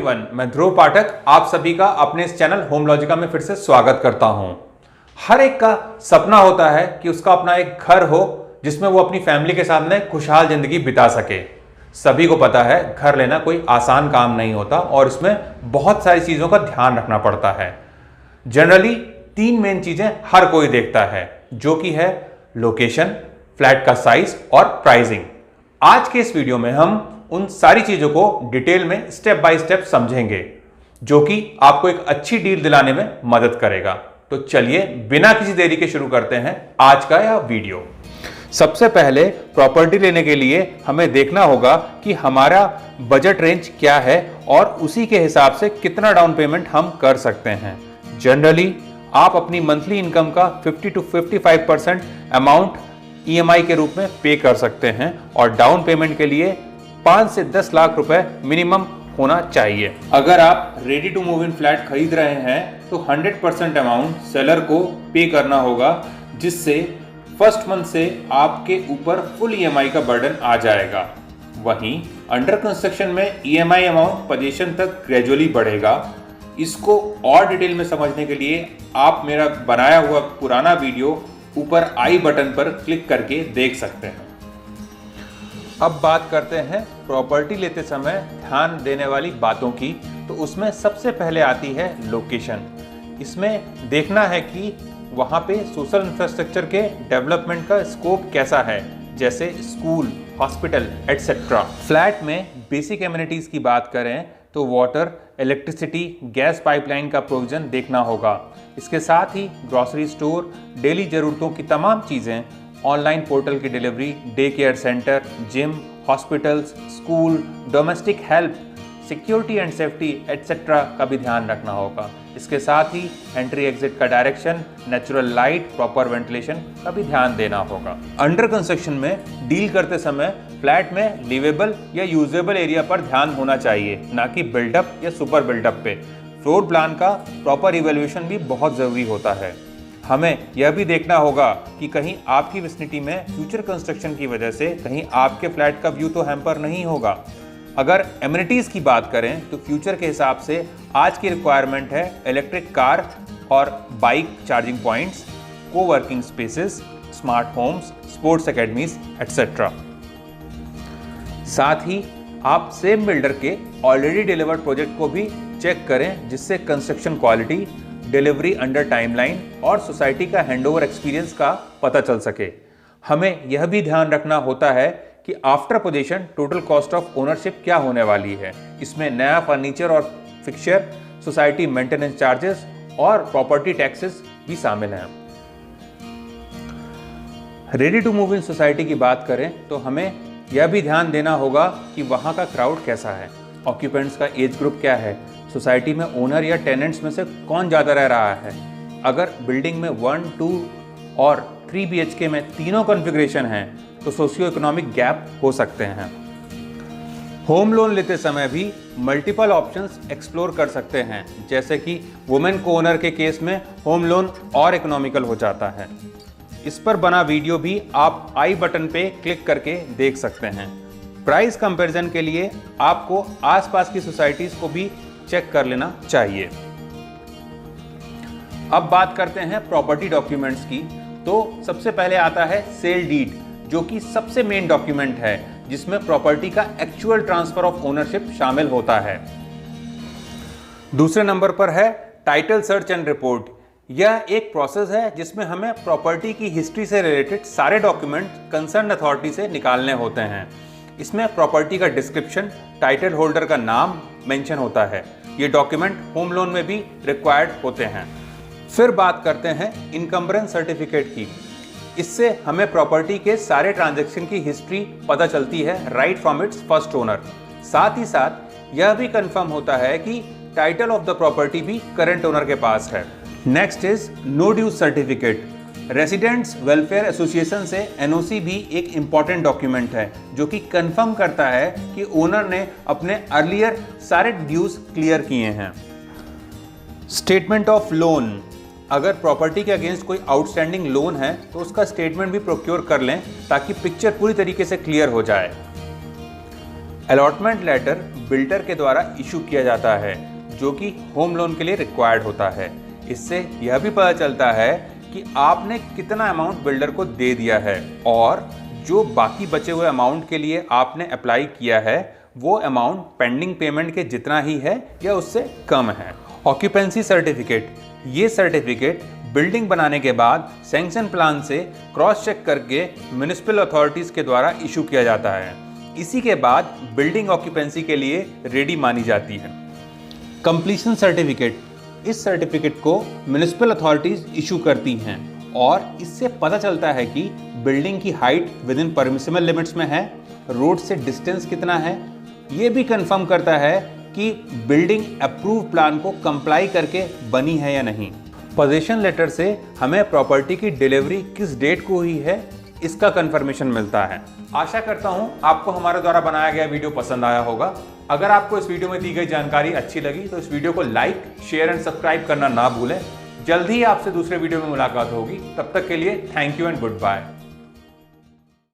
Everyone, मैं ध्रुव पाठक आप सभी का अपने इस चैनल होम लॉजिका में फिर से स्वागत करता हूं। हर एक का सपना होता है कि उसका अपना एक घर हो जिसमें वो अपनी फैमिली के सामने खुशहाल जिंदगी बिता सके। सभी को पता है घर लेना कोई आसान काम नहीं होता और इसमें बहुत सारी चीज़ों का ध्यान रखना पड़ता है। जनरली 3 मेन चीज़ें हर कोई देखता है, जो कि है लोकेशन, फ्लैट का साइज और प्राइसिंग। आज के इस वीडियो में हम उन सारी चीज़ों को डिटेल में स्टेप बाय स्टेप समझेंगे, जो कि आपको एक अच्छी डील दिलाने में मदद करेगा। तो चलिए बिना किसी देरी के शुरू करते हैं आज का यह वीडियो। सबसे पहले प्रॉपर्टी लेने के लिए हमें देखना होगा कि हमारा बजट रेंज क्या है और उसी के हिसाब से कितना डाउन पेमेंट हम कर सकते हैं। जनरली आप अपनी मंथली इनकम का 50 to 55% अमाउंट EMI के रूप में पे कर सकते हैं और डाउन पेमेंट के लिए 5 से 10 लाख रुपए मिनिमम होना चाहिए। अगर आप ready to move in flat खरीद रहे हैं तो 100% अमाउंट सेलर को पे करना होगा, जिससे फर्स्ट मंथ से आपके ऊपर फुल EMI का बर्डन आ जाएगा। वहीं अंडर कंस्ट्रक्शन में EMI अमाउंट पोजीशन तक ग्रेजुअली बढ़ेगा। इसको और डिटेल में समझने के लिए आप मेरा बनाया हुआ पुराना वीडियो ऊपर आई बटन पर क्लिक करके देख सकते हैं। अब बात करते हैं प्रॉपर्टी लेते समय ध्यान देने वाली बातों की। तो उसमें सबसे पहले आती है लोकेशन। इसमें देखना है कि वहाँ पे सोशल इंफ्रास्ट्रक्चर के डेवलपमेंट का स्कोप कैसा है, जैसे स्कूल, हॉस्पिटल एटसेट्रा। फ्लैट में बेसिक एमिनिटीज़ की बात करें तो वाटर, इलेक्ट्रिसिटी, गैस पाइपलाइन का प्रोविजन देखना होगा। इसके साथ ही ग्रॉसरी स्टोर, डेली ज़रूरतों की तमाम चीज़ें, ऑनलाइन पोर्टल की delivery, day care centre, gym, hospitals, school, domestic help, security and safety etcetera का भी ध्यान रखना होगा। इसके साथ ही एंट्री एग्जिट का direction, natural light, proper ventilation का भी ध्यान देना होगा। अंडर कंस्ट्रक्शन में डील करते समय फ्लैट में लिवेबल या यूजेबल एरिया पर ध्यान होना चाहिए, ना कि बिल्डअप या सुपर बिल्डअप पे। फ्लोर प्लान का प्रॉपर इवैल्यूएशन भी बहुत ज़रूरी होता है। हमें यह भी देखना होगा कि कहीं आपकी विसिनिटी में फ्यूचर कंस्ट्रक्शन की वजह से कहीं आपके फ्लैट का व्यू तो हैम्पर नहीं होगा। अगर एमिनिटीज़ की बात करें तो फ्यूचर के हिसाब से आज की रिक्वायरमेंट है इलेक्ट्रिक कार और bike charging points, coworking spaces, smart homes, sports academies etcetera. साथ ही आप सेम बिल्डर के ऑलरेडी डिलीवर्ड प्रोजेक्ट को भी चेक करें, जिससे construction quality, delivery under timeline और सोसाइटी का हैंडओवर एक्सपीरियंस का पता चल सके। हमें यह भी ध्यान रखना होता है कि after possession total cost of ownership क्या होने वाली है। इसमें नया फर्नीचर और फिक्सचर, सोसाइटी मेंटेनेंस चार्जेस और प्रॉपर्टी टैक्सेस भी शामिल हैं। Ready to move in society की बात करें तो हमें यह भी ध्यान देना होगा कि वहाँ का क्राउड कैसा है, ऑक्यूपेंट्स का एज ग्रुप क्या है, सोसाइटी में ओनर या टेनेंट्स में से कौन ज़्यादा रह रहा है। अगर बिल्डिंग में 1, 2 और 3 BHK में तीनों कॉन्फ़िगरेशन हैं तो सोशियो इकोनॉमिक गैप हो सकते हैं। होम लोन लेते समय भी मल्टीपल ऑप्शंस एक्सप्लोर कर सकते हैं, जैसे कि वुमेन को ओनर के केस में होम लोन और इकोनॉमिकल हो जाता है। इस पर बना वीडियो भी आप आई बटन पे क्लिक करके देख सकते हैं। प्राइस कंपैरिजन के लिए आपको आसपास की सोसाइटीज़ को भी चेक कर लेना चाहिए। अब बात करते हैं प्रॉपर्टी डॉक्यूमेंट्स की। तो सबसे पहले आता है सेल डीड, जो कि सबसे मेन डॉक्यूमेंट है, जिसमें प्रॉपर्टी का एक्चुअल ट्रांसफर ऑफ ओनरशिप शामिल होता है। दूसरे नंबर पर है टाइटल सर्च एंड रिपोर्ट। यह एक प्रोसेस है जिसमें हमें प्रॉपर्टी की हिस्ट्री से रिलेटेड सारे डॉक्यूमेंट कंसर्न अथॉरिटी से निकालने होते हैं। इसमें प्रॉपर्टी का डिस्क्रिप्शन, टाइटल होल्डर का नाम मेंशन होता है। ये डॉक्यूमेंट होम लोन में भी रिक्वायर्ड होते हैं। फिर बात करते हैं इनकम्बरेंस सर्टिफिकेट की। इससे हमें प्रॉपर्टी के सारे ट्रांजैक्शन की हिस्ट्री पता चलती है right from its first owner. साथ ही साथ यह भी कंफर्म होता है कि टाइटल ऑफ द प्रॉपर्टी भी करंट ओनर के पास है। Next is no dues certificate. Residents welfare association से NOC भी एक इम्पॉर्टेंट डॉक्यूमेंट है, जो कि कंफर्म करता है कि ओनर ने अपने अर्लियर सारे ड्यूज क्लियर किए हैं। Statement of loan. अगर प्रॉपर्टी के अगेंस्ट कोई आउटस्टैंडिंग लोन है तो उसका स्टेटमेंट भी प्रोक्योर कर लें, ताकि पिक्चर पूरी तरीके से क्लियर हो जाए। अलॉटमेंट लेटर बिल्डर के द्वारा इशू किया जाता है, जो कि होम लोन के लिए रिक्वायर्ड होता है। इससे यह भी पता चलता है कि आपने कितना अमाउंट बिल्डर को दे दिया है और जो बाकी बचे हुए अमाउंट के लिए आपने अप्लाई किया है वो अमाउंट पेंडिंग पेमेंट के जितना ही है या उससे कम है। ऑक्यूपेंसी सर्टिफिकेट, ये सर्टिफिकेट बिल्डिंग बनाने के बाद सैंक्शन प्लान से क्रॉस चेक करके म्युनिसिपल अथॉरिटीज के द्वारा इशू किया जाता है। इसी के बाद बिल्डिंग ऑक्यूपेंसी के लिए रेडी मानी जाती है। कंप्लीशन सर्टिफिकेट, इस सर्टिफिकेट को म्युनिसिपल अथॉरिटीज इशू करती हैं और इससे पता चलता है कि बिल्डिंग की height with in permissible limits में है, रोड से डिस्टेंस कितना है। ये भी कंफर्म करता है कि बिल्डिंग अप्रूव प्लान को कंप्लाई करके बनी है या नहीं। पोजीशन लेटर से हमें प्रॉपर्टी की डिलीवरी किस डेट को हुई है इसका कंफर्मेशन मिलता है। आशा करता हूं आपको हमारे द्वारा बनाया गया वीडियो पसंद आया होगा। अगर आपको इस वीडियो में दी गई जानकारी अच्छी लगी तो इस वीडियो को लाइक, शेयर एंड सब्सक्राइब करना ना भूलें। जल्द ही आपसे दूसरे वीडियो में मुलाकात होगी। तब तक के लिए thank you and good bye.